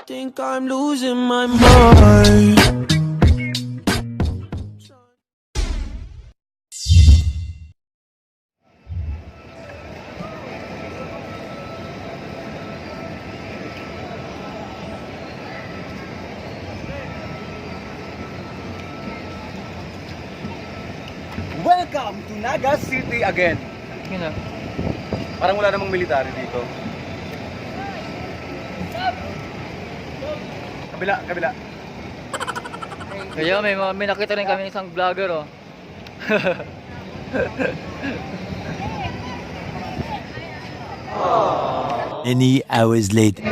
Think I'm losing my mind. Welcome to Naga City again. Yun na. Parang wala namang military dito. Kabila. Kaya may nakita rin kami ng isang vlogger, oh. Many hours later.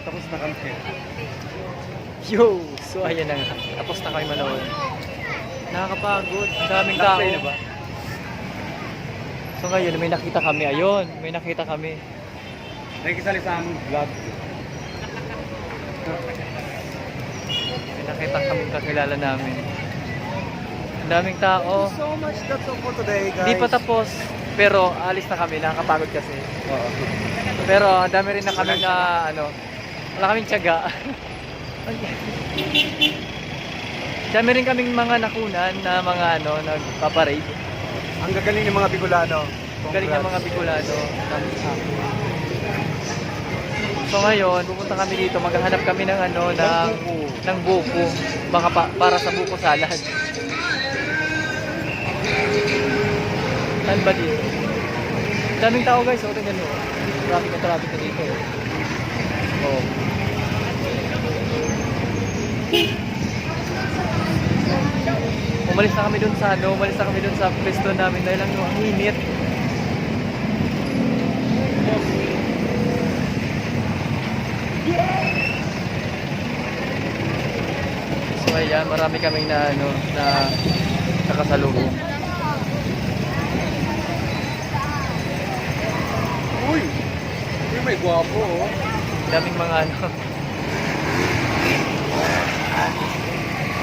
Tapos na kami. Yo! So ayan na nga. Tapos na kami manood. Nakakapagod. Ang daming tao. Nag-play na ba? So ngayon, may nakita kami. Ayun, may nakita kami. Nakikisali sa aming vlog. May nakita kami kakilala namin. Ang daming tao. So much, that's all for today, guys. Hindi pa tapos. Pero alis na kami. Nakakapagod kasi. Oo. Pero ang dami rin na kami na ano. Wala kaming tiyaga. Dami rin kaming mga nakunan na mga ano, nagpaparade. Ang gagaling ng mga Bicolano. Galing ng mga Bicolano. So ngayon, pupunta kami dito, maghahanap kami ng ano, ng buko. Baka para sa buko salad. Saan ba dito? Daming tao guys, so tingnan mo. Traffic na dito. Oh. Umalis na kami dun sa pwesto namin dahil ang init. So ayan, marami kaming na ano, na nakasalubong. Uy! Uy, may gwapo, oh. Daming mga ano.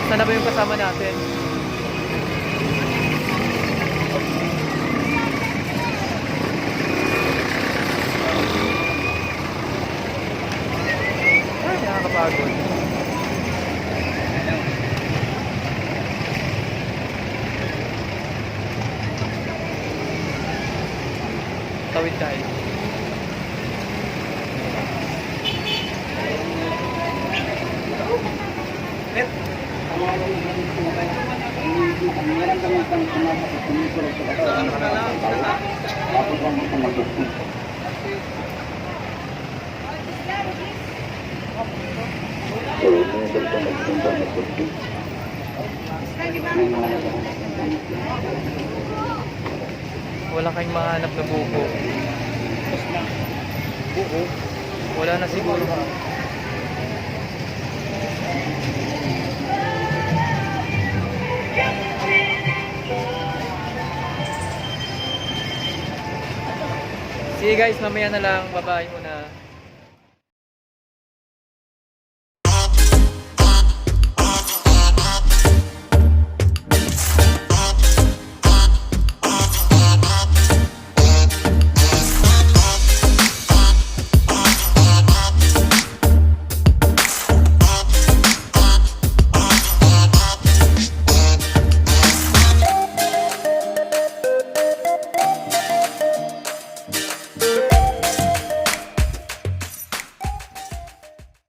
Sana ba yung kasama natin? Ay, nakakapagod. Tawid tayo. Wala kayong mahanap na buko. Buko. Wala na siguro ha. Sige guys, mamaya na lang. Bye-bye.